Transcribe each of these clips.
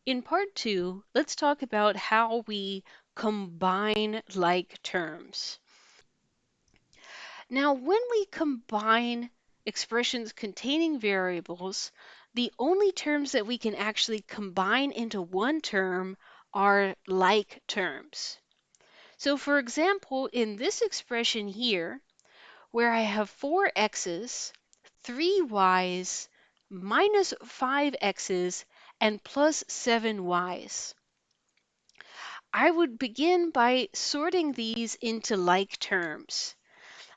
In part two, let's talk about how we combine like terms. Now, when we combine expressions containing variables, the only terms that we can actually combine into one term are like terms. So, for example, in this expression here, where I have 4x's, 3y's, minus 5x's, and plus 7y's. I would begin by sorting these into like terms.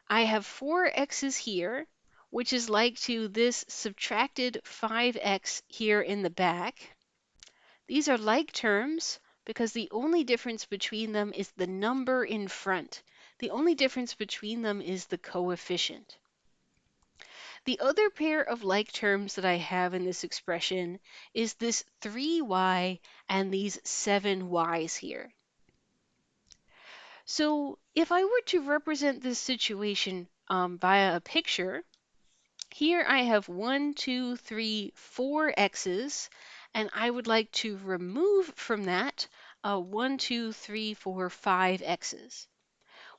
I have 4x's here, which is like to this subtracted 5x here in the back. These are like terms because the only difference between them is the number in front. The only difference between them is the coefficient. The other pair of like terms that I have in this expression is this 3y and these 7y's here. So if I were to represent this situation via a picture, here I have 1, 2, 3, 4 x's, and I would like to remove from that 1, 2, 3, 4, 5 x's.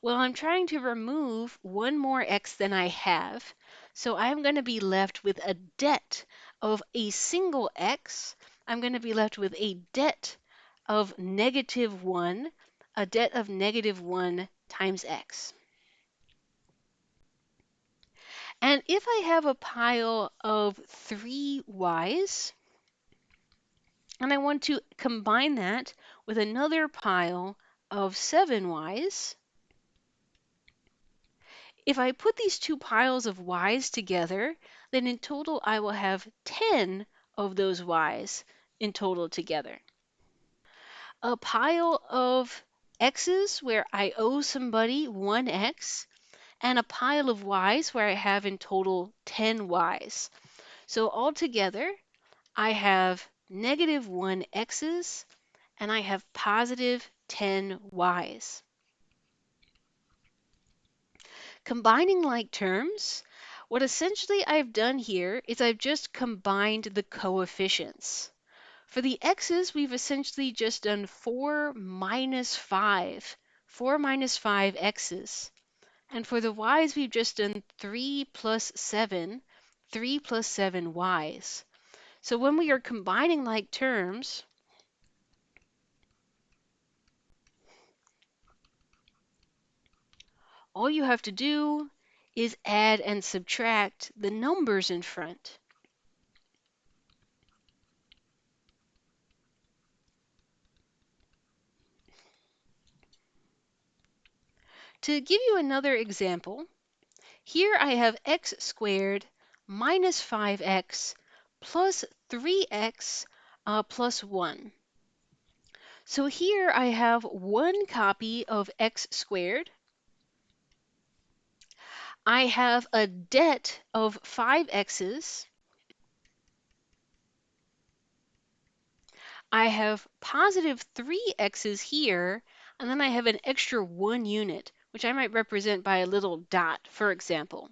Well, I'm trying to remove one more x than I have, so I'm going to be left with a debt of a single x. I'm going to be left with a debt of negative 1, a debt of negative 1 times x. And if I have a pile of 3y's, and I want to combine that with another pile of 7y's, if I put these two piles of y's together, then in total I will have 10 of those y's in total together. A pile of x's where I owe somebody 1x, and a pile of y's where I have in total 10 y's. So altogether, I have negative 1 x's and I have positive 10 y's. Combining like terms, what essentially I've done here is I've just combined the coefficients. For the x's, we've essentially just done 4 minus 5, 4 minus 5 x's. And for the y's, we've just done 3 plus 7, 3 plus 7 y's. So when we are combining like terms, all you have to do is add and subtract the numbers in front. To give you another example, here I have x squared minus 5x plus 3x plus 1. So here I have one copy of x squared. I have a debt of 5x's. I have positive 3x's here, and then I have an extra 1 unit, which I might represent by a little dot, for example.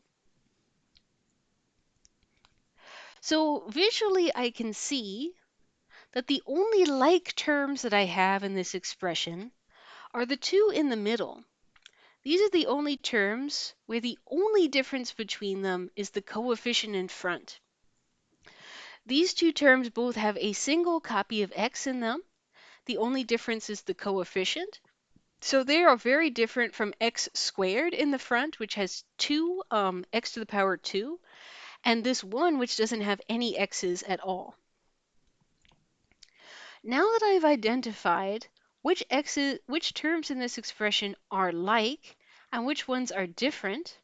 So visually I can see that the only like terms that I have in this expression are the two in the middle. These are the only terms where the only difference between them is the coefficient in front. These two terms both have a single copy of x in them. The only difference is the coefficient. So they are very different from x squared in the front, which has 2 x to the power 2, and this one, which doesn't have any x's at all. Now that I've identified which terms in this expression are like and which ones are different,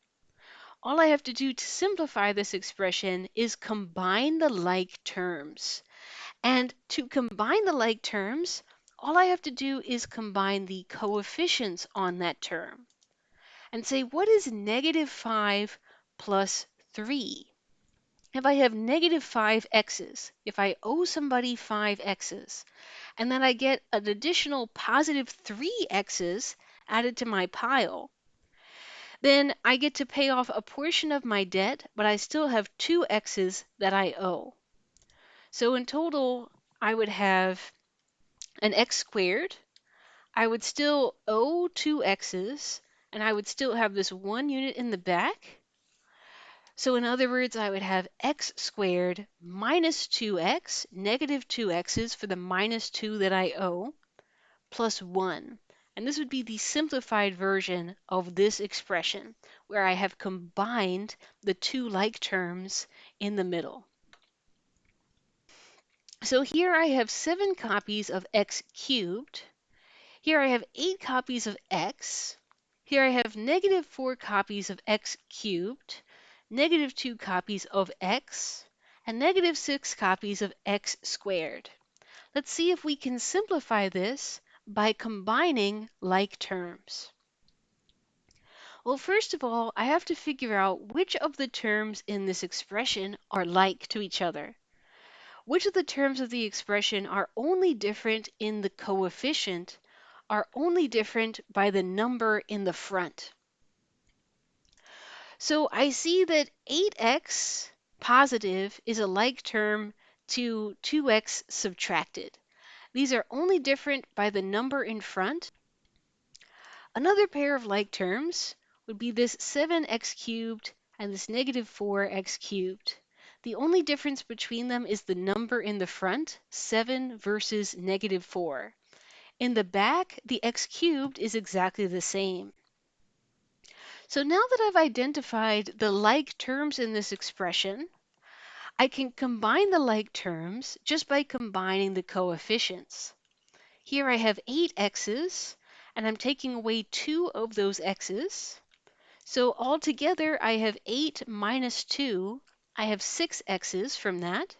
all I have to do to simplify this expression is combine the like terms. And to combine the like terms, all I have to do is combine the coefficients on that term and say, what is negative 5 plus 3? If I have negative 5x's, if I owe somebody 5x's, and then I get an additional positive 3x's added to my pile, then I get to pay off a portion of my debt, but I still have 2x's that I owe. So in total, I would have an x squared, I would still owe 2x's, and I would still have this 1 unit in the back. So in other words, I would have x squared minus 2x, negative 2x's for the minus 2 that I owe, plus 1. And this would be the simplified version of this expression, where I have combined the two like terms in the middle. So here I have 7 copies of x cubed. Here I have 8 copies of x. Here I have negative 4 copies of x cubed, negative 2 copies of x, and negative 6 copies of x squared. Let's see if we can simplify this by combining like terms. Well, first of all, I have to figure out which of the terms in this expression are like to each other. Which of the terms of the expression are only different in the coefficient, are only different by the number in the front. So I see that 8x positive is a like term to 2x subtracted. These are only different by the number in front. Another pair of like terms would be this 7x cubed and this negative 4x cubed. The only difference between them is the number in the front, 7 versus negative 4. In the back, the x cubed is exactly the same. So now that I've identified the like terms in this expression, I can combine the like terms just by combining the coefficients. Here I have 8 x's, and I'm taking away 2 of those x's. So altogether, I have 8 minus 2. I have 6 x's from that.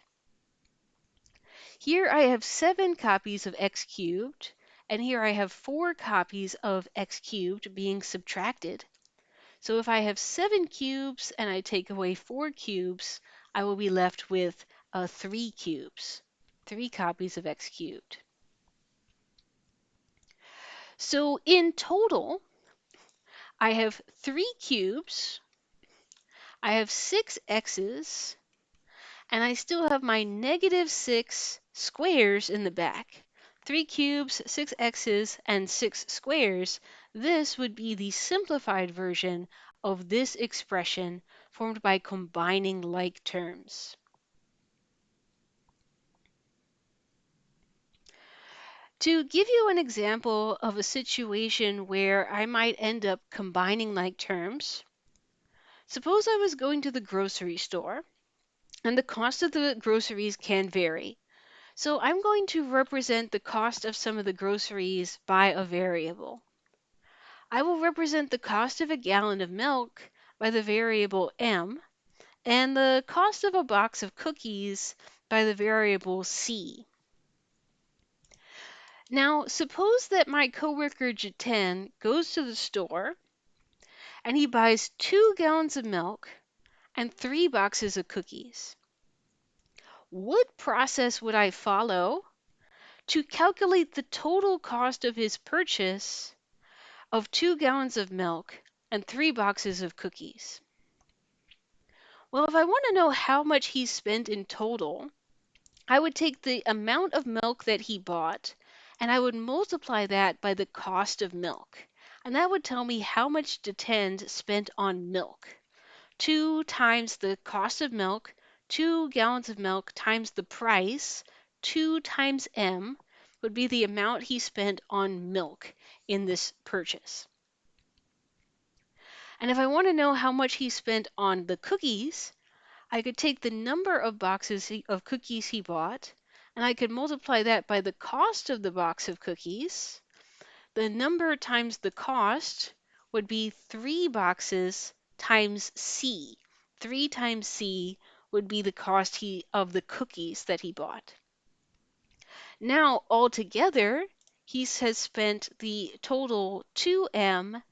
Here I have 7 copies of x cubed, and here I have 4 copies of x cubed being subtracted. So if I have 7 cubes and I take away 4 cubes, I will be left with 3 cubes, 3 copies of x cubed. So in total, I have 3 cubes, I have 6 x's, and I still have my negative 6 squares in the back. 3 cubes, 6 x's, and 6 squares. This would be the simplified version of this expression formed by combining like terms. To give you an example of a situation where I might end up combining like terms, suppose I was going to the grocery store, and the cost of the groceries can vary. So I'm going to represent the cost of some of the groceries by a variable. I will represent the cost of a gallon of milk by the variable m, and the cost of a box of cookies by the variable c. Now, suppose that my coworker Jiten goes to the store and he buys 2 gallons of milk and 3 boxes of cookies. What process would I follow to calculate the total cost of his purchase of 2 gallons of milk and 3 boxes of cookies? Well, if I want to know how much he spent in total, I would take the amount of milk that he bought and I would multiply that by the cost of milk. And that would tell me how much Detend spent on milk. 2 times the cost of milk, 2 gallons of milk times the price, 2 times M would be the amount he spent on milk in this purchase. And if I want to know how much he spent on the cookies, I could take the number of boxes of cookies he bought, and I could multiply that by the cost of the box of cookies. The number times the cost would be 3 boxes times C. 3 times C would be the cost of the cookies that he bought. Now, altogether, he has spent the total 2M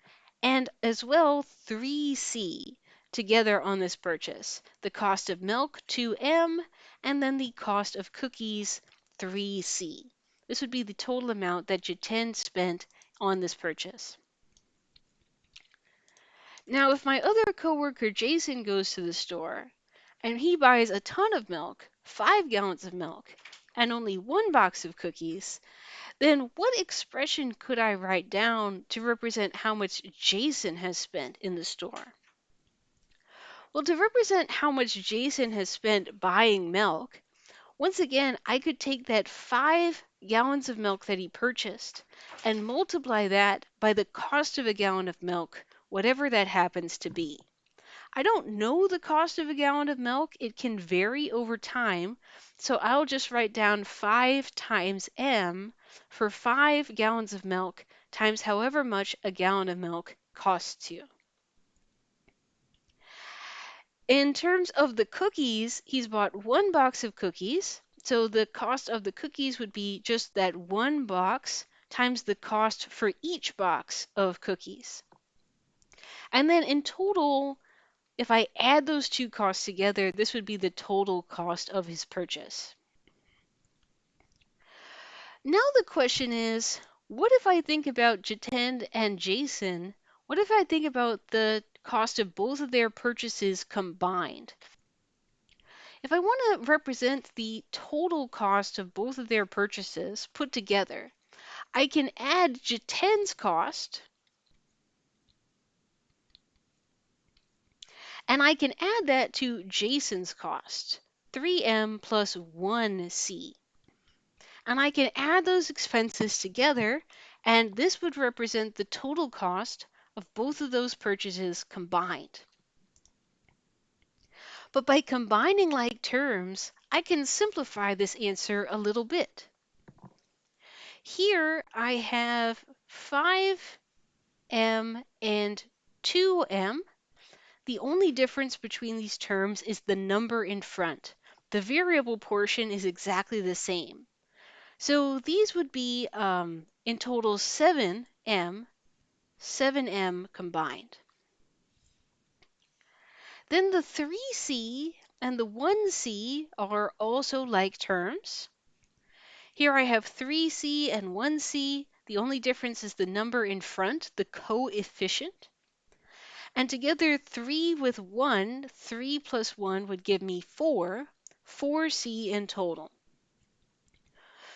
and as well 3C together on this purchase. The cost of milk, 2M, and then the cost of cookies, 3C. This would be the total amount that Jiten spent on this purchase. Now, if my other coworker Jason goes to the store and he buys a ton of milk, 5 gallons of milk, and only one box of cookies, then what expression could I write down to represent how much Jason has spent in the store? Well, to represent how much Jason has spent buying milk, once again, I could take that 5 gallons of milk that he purchased and multiply that by the cost of a gallon of milk, whatever that happens to be. I don't know the cost of a gallon of milk. It can vary over time. So I'll just write down 5 times M for 5 gallons of milk times however much a gallon of milk costs you. In terms of the cookies, he's bought 1 box of cookies. So the cost of the cookies would be just that 1 box times the cost for each box of cookies. And then in total, if I add those two costs together, this would be the total cost of his purchase. Now the question is, what if I think about Jitend and Jason? What if I think about the cost of both of their purchases combined? If I want to represent the total cost of both of their purchases put together, I can add Jitend's cost and I can add that to Jason's cost, 3M plus 1C. And I can add those expenses together, and this would represent the total cost of both of those purchases combined. But by combining like terms, I can simplify this answer a little bit. Here I have 5M and 2M. The only difference between these terms is the number in front. The variable portion is exactly the same. So these would be in total 7M combined. Then the 3C and the 1C are also like terms. Here I have 3C and 1C. The only difference is the number in front, the coefficient. And together 3 with 1, 3 plus 1 would give me 4C in total.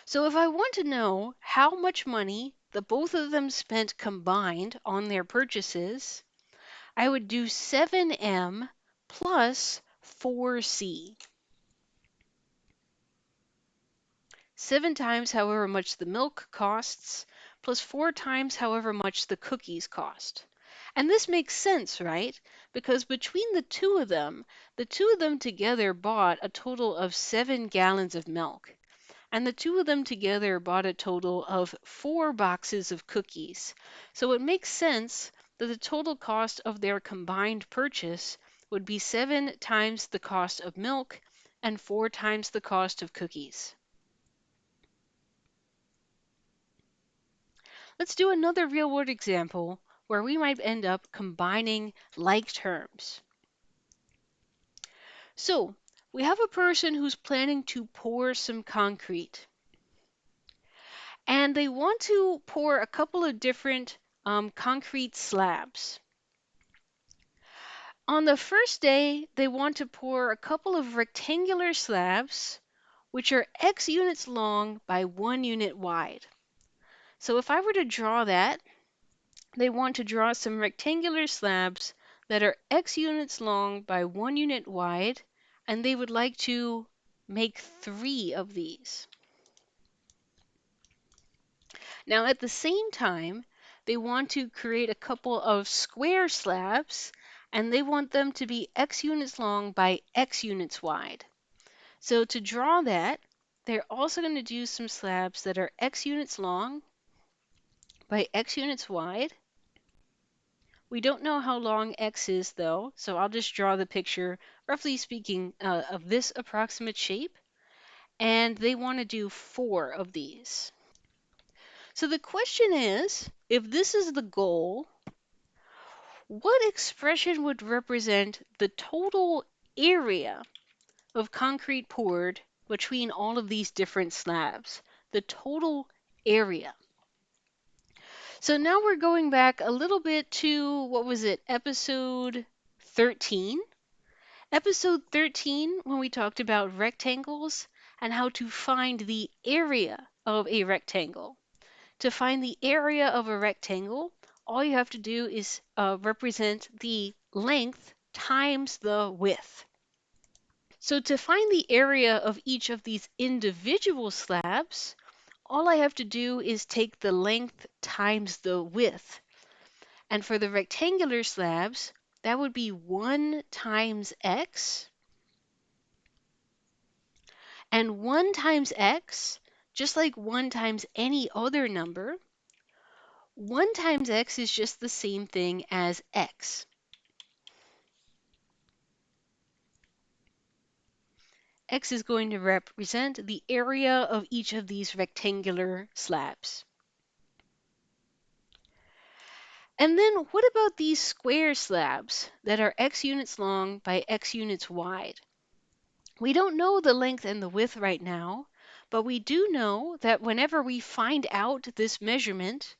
So if I want to know how much money the both of them spent combined on their purchases, I would do 7M plus 4C. 7 times however much the milk costs, plus 4 times however much the cookies cost. And this makes sense, right? Because between the two of them together bought a total of 7 gallons of milk. And the two of them together bought a total of 4 boxes of cookies. So it makes sense that the total cost of their combined purchase would be 7 times the cost of milk and 4 times the cost of cookies. Let's do another real-world example where we might end up combining like terms. So, we have a person who's planning to pour some concrete. And they want to pour a couple of different concrete slabs. On the first day, they want to pour a couple of rectangular slabs, which are X units long by 1 unit wide. So if I were to draw that, they want to draw some rectangular slabs that are X units long by 1 unit wide, and they would like to make 3 of these. Now, at the same time, they want to create a couple of square slabs, and they want them to be X units long by X units wide. So to draw that, they're also going to do some slabs that are X units long by X units wide. We don't know how long X is though, so I'll just draw the picture, roughly speaking, of this approximate shape. And they want to do 4 of these. So the question is, if this is the goal, what expression would represent the total area of concrete poured between all of these different slabs? The total area. So now we're going back a little bit to, what was it, episode 13? Episode 13, when we talked about rectangles and how to find the area of a rectangle. To find the area of a rectangle, all you have to do is represent the length times the width. So to find the area of each of these individual slabs, all I have to do is take the length times the width. And for the rectangular slabs, that would be 1 times x. And 1 times x, just like 1 times any other number, 1 times x is just the same thing as x. X is going to represent the area of each of these rectangular slabs. And then what about these square slabs that are x units long by x units wide? We don't know the length and the width right now, but we do know that whenever we find out this measurement,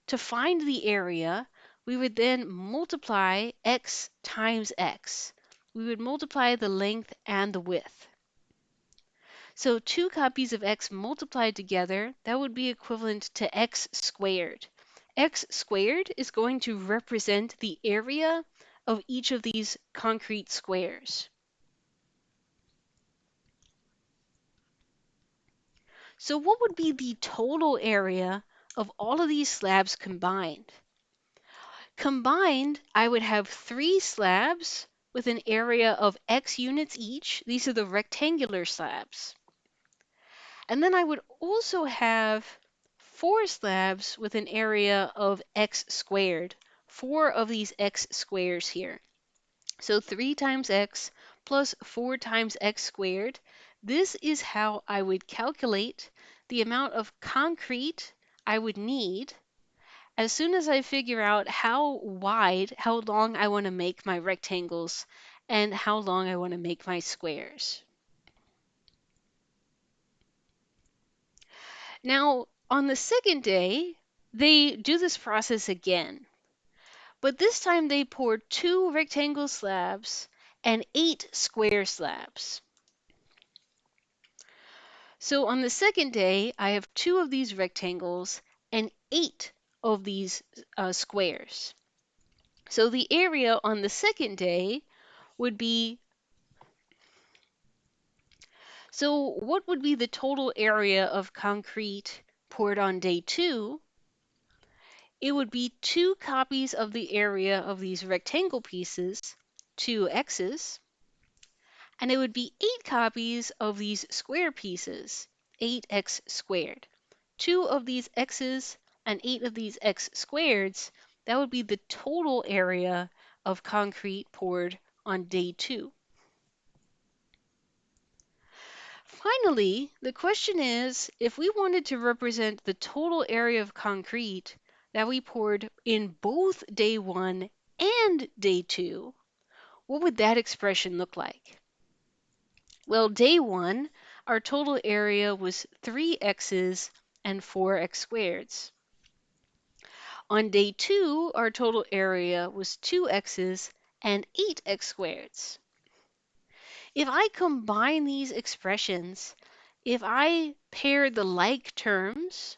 to find the area, we would then multiply x times x. We would multiply the length and the width. So 2 copies of x multiplied together, that would be equivalent to x squared. X squared is going to represent the area of each of these concrete squares. So what would be the total area of all of these slabs combined? Combined, I would have 3 slabs with an area of x units each. These are the rectangular slabs. And then I would also have 4 slabs with an area of x squared, 4 of these x squares here. So 3 times x plus 4 times x squared. This is how I would calculate the amount of concrete I would need as soon as I figure out how long I want to make my rectangles and how long I want to make my squares. Now, on the second day, they do this process again, but this time they pour 2 rectangle slabs and 8 square slabs. So on the second day, I have 2 of these rectangles and 8 of these squares. So the area on the second day would be, so what would be the total area of concrete poured on day 2? It would be 2 copies of the area of these rectangle pieces, 2 x's, and it would be 8 copies of these square pieces, 8x squared. 2 of these x's and 8 of these x squareds, that would be the total area of concrete poured on day 2. Finally, the question is, if we wanted to represent the total area of concrete that we poured in both day 1 and day 2, what would that expression look like? Well, day 1, our total area was 3 x's and 4 x squareds. On day 2, our total area was 2 x's and 8 x squareds. If I combine these expressions, if I pair the like terms,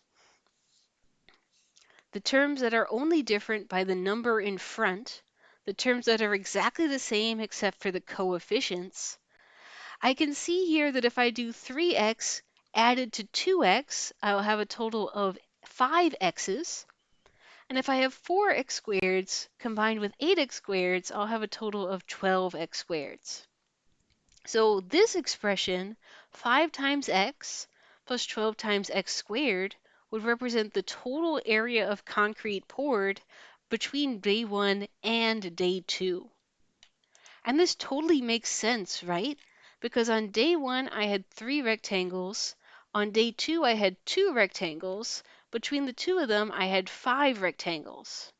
the terms that are only different by the number in front, the terms that are exactly the same except for the coefficients, I can see here that if I do 3x added to 2x, I'll have a total of 5x's. And if I have 4x squareds combined with 8x squareds, I'll have a total of 12x squareds. So this expression, 5 times x plus 12 times x squared, would represent the total area of concrete poured between day 1 and day 2. And this totally makes sense, right? Because on day 1, I had 3 rectangles. On day 2, I had 2 rectangles. Between the 2 of them, I had 5 rectangles.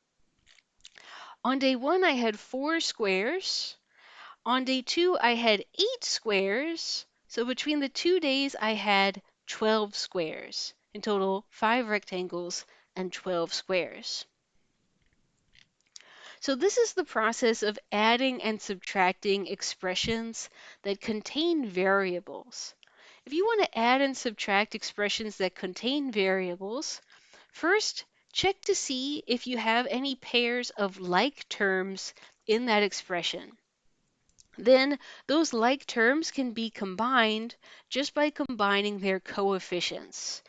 On day 1, I had 4 squares. On day 2, I had 8 squares. So between the 2 days, I had 12 squares. In total, 5 rectangles and 12 squares. So this is the process of adding and subtracting expressions that contain variables. If you want to add and subtract expressions that contain variables, first check to see if you have any pairs of like terms in that expression. Then those like terms can be combined just by combining their coefficients.